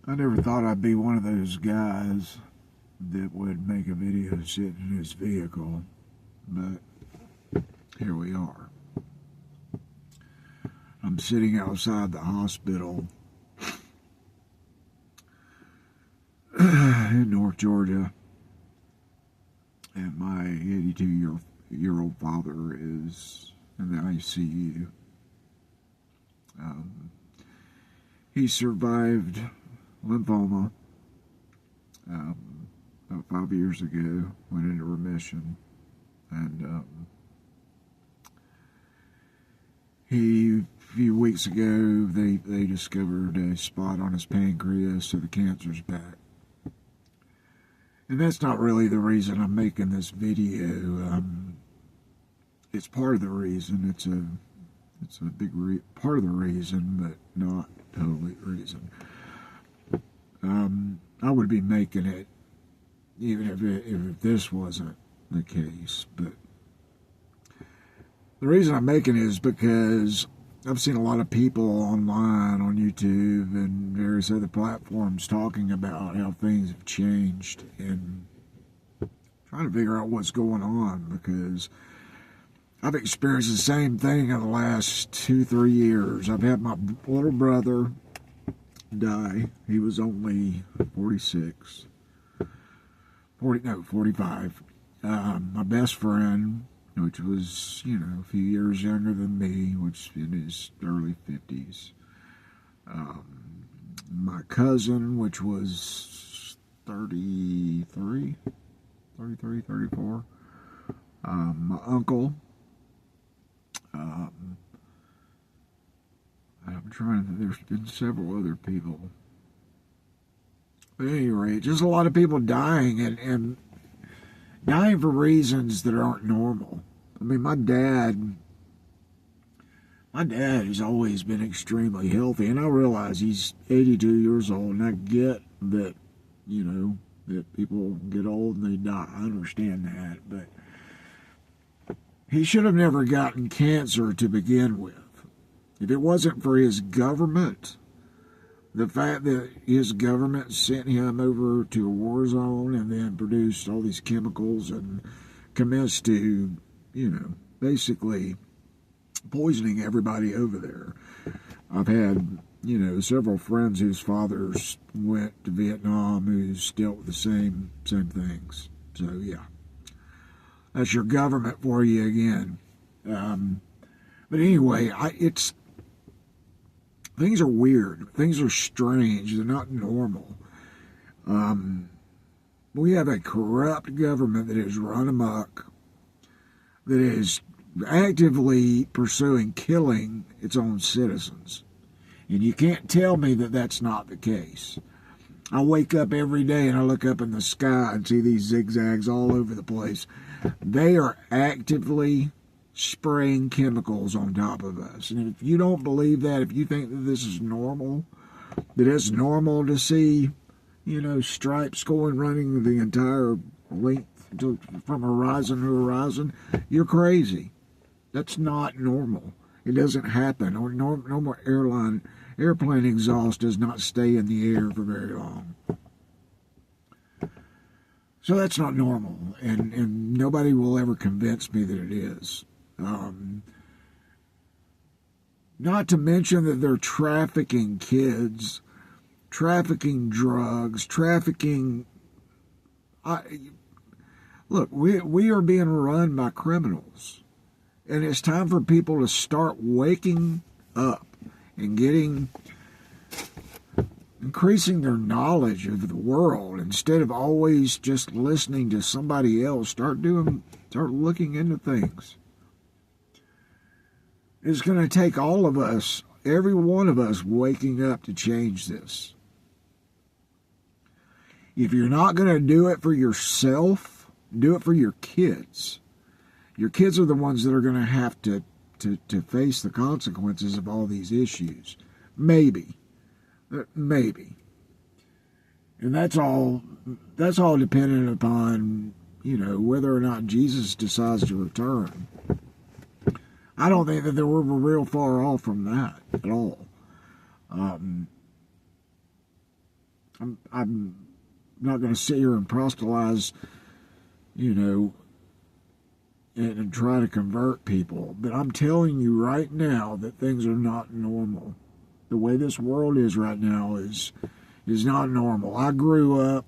I never thought I'd be one of those guys that would make a video sitting in his vehicle, but here we are. I'm sitting outside the hospital in North Georgia, and my 82-year-old father is in the ICU. He survived lymphoma about 5 years ago, went into remission, and a few weeks ago they discovered a spot on his pancreas, so the cancer's back. And that's not really the reason I'm making this video. It's part of the reason. It's a big part of the reason, but not totally the reason. I would be making it even if this wasn't the case. But the reason I'm making it is because I've seen a lot of people online on YouTube and various other platforms talking about how things have changed and trying to figure out what's going on, because I've experienced the same thing in the last 2-3 years. I've had my little brother die. He was only 45. My best friend, which was, a few years younger than me, which in his early 50s. My cousin, which was 33, 34. My uncle. There's been several other people. But at any rate, just a lot of people dying, and dying for reasons that aren't normal. I mean, my dad has always been extremely healthy, and I realize he's 82 years old, and I get that, that people get old and they die. I understand that, but he should have never gotten cancer to begin with. If it wasn't for his government, the fact that his government sent him over to a war zone and then produced all these chemicals and commenced to, basically poisoning everybody over there. I've had, several friends whose fathers went to Vietnam who's dealt with the same things. So, yeah. That's your government for you again. But anyway, things are weird. Things are strange. They're not normal. We have a corrupt government that is run amok, that is actively pursuing killing its own citizens. And you can't tell me that that's not the case. I wake up every day and I look up in the sky and see these zigzags all over the place. They are actively spraying chemicals on top of us. And if you don't believe that, if you think that this is normal, that it's normal to see, stripes running the entire length from horizon to horizon, you're crazy. That's not normal. It doesn't happen. Or normal airplane exhaust does not stay in the air for very long. So that's not normal, and nobody will ever convince me that it is. Not to mention that they're trafficking kids, trafficking drugs, trafficking... Look, we are being run by criminals. And it's time for people to start waking up and increasing their knowledge of the world instead of always just listening to somebody else. Start looking into things. It's going to take all of us, every one of us, waking up to change this. If you're not going to do it for yourself, do it for your kids. Your kids are the ones that are going to have to face the consequences of all these issues. Maybe. And that's all dependent upon, whether or not Jesus decides to return. I don't think that we're real far off from that at all. I'm not going to sit here and proselytize, you know, and try to convert people. But I'm telling you right now that things are not normal. The way this world is right now is not normal. I grew up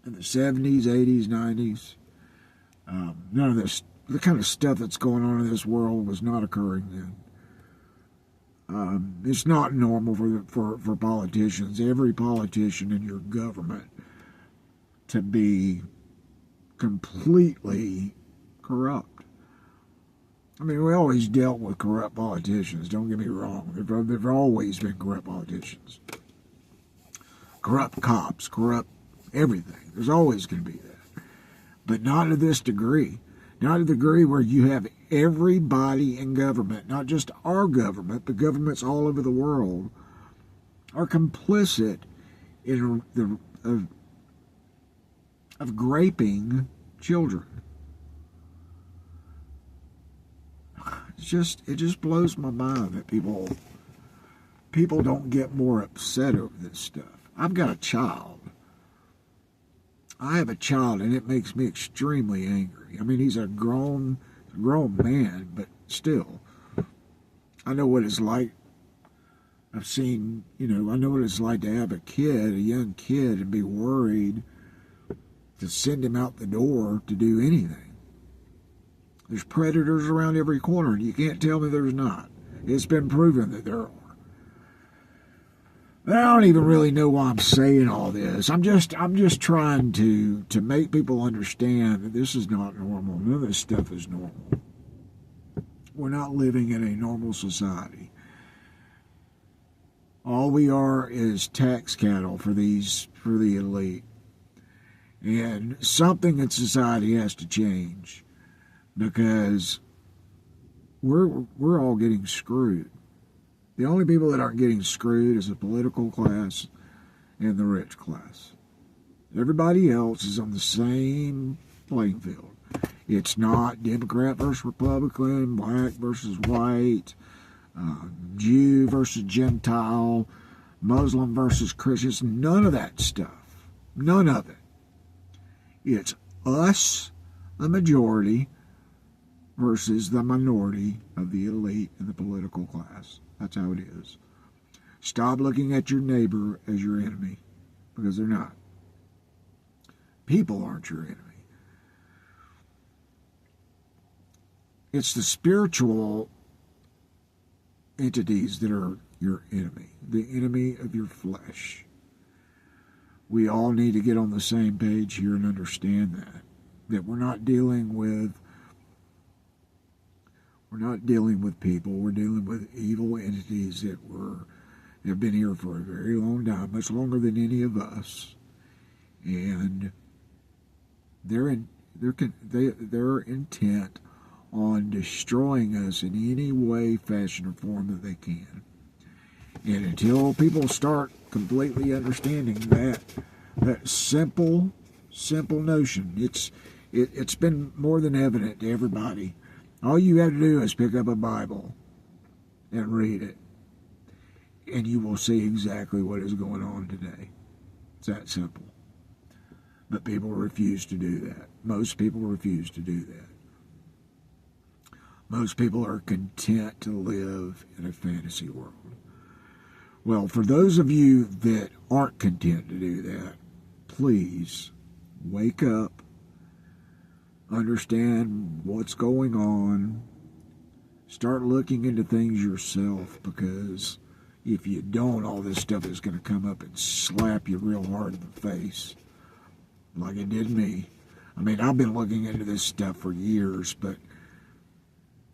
in the 70s, 80s, 90s. None of this, the kind of stuff that's going on in this world was not occurring then. It's not normal for politicians, every politician in your government, to be completely corrupt. I mean, we always dealt with corrupt politicians, don't get me wrong. There've always been corrupt politicians. Corrupt cops, corrupt everything. There's always going to be that. But not to this degree. Not to the degree where you have everybody in government, not just our government, but governments all over the world, are complicit in of graping children. It just blows my mind that people don't get more upset over this stuff. I've got a child. I have a child, and it makes me extremely angry. I mean, he's a grown man, but still, I know what it's like. I know what it's like to have a young kid, and be worried to send him out the door to do anything. There's predators around every corner, and you can't tell me there's not. It's been proven that there are. I don't even really know why I'm saying all this. I'm just trying to make people understand that this is not normal. None of this stuff is normal. We're not living in a normal society. All we are is tax cattle for the elite. And something in society has to change, because we're all getting screwed. The only people that aren't getting screwed is the political class and the rich class. Everybody else is on the same playing field. It's not Democrat versus Republican, black versus white, Jew versus Gentile, Muslim versus Christian. None of that stuff. None of it. It's us, the majority, versus the minority of the elite and the political class. That's how it is. Stop looking at your neighbor as your enemy, because they're not. People aren't your enemy. It's the spiritual entities that are your enemy, the enemy of your flesh. We all need to get on the same page here and understand that we're not dealing with people. We're dealing with evil entities that have been here for a very long time, much longer than any of us, and they're intent on destroying us in any way, fashion, or form that they can. And until people start completely understanding that simple notion, it's been more than evident to everybody. All you have to do is pick up a Bible and read it, and you will see exactly what is going on today. It's that simple. But people refuse to do that. Most people refuse to do that. Most people are content to live in a fantasy world. Well, for those of you that aren't content to do that, please wake up, understand what's going on, start looking into things yourself, because if you don't, all this stuff is going to come up and slap you real hard in the face, like it did me. I mean, I've been looking into this stuff for years, but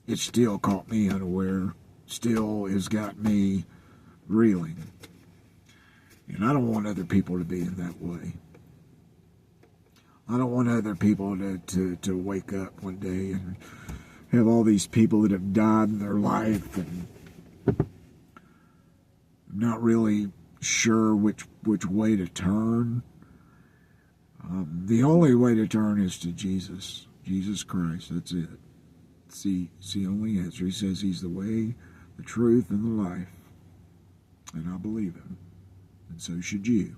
it still caught me unaware, still has got me reeling. And I don't want other people to be in that way. I don't want other people to wake up one day and have all these people that have died in their life and not really sure which way to turn. The only way to turn is to Jesus Christ. That's it. It's the only answer. He says he's the way, the truth, and the life. And I believe him. And so should you.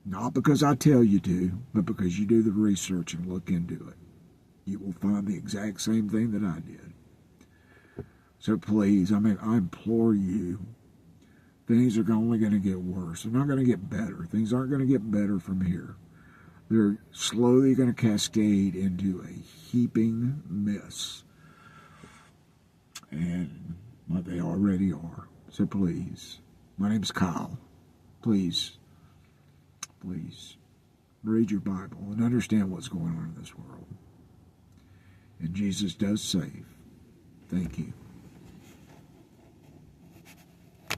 Not because I tell you to, but because you do the research and look into it. You will find the exact same thing that I did. So please, I implore you, things are only going to get worse. They're not going to get better. Things aren't going to get better from here. They're slowly going to cascade into a heaping mess. And they already are. So please, my name's Kyle. Please read your Bible and understand what's going on in this world. And Jesus does save. Thank you.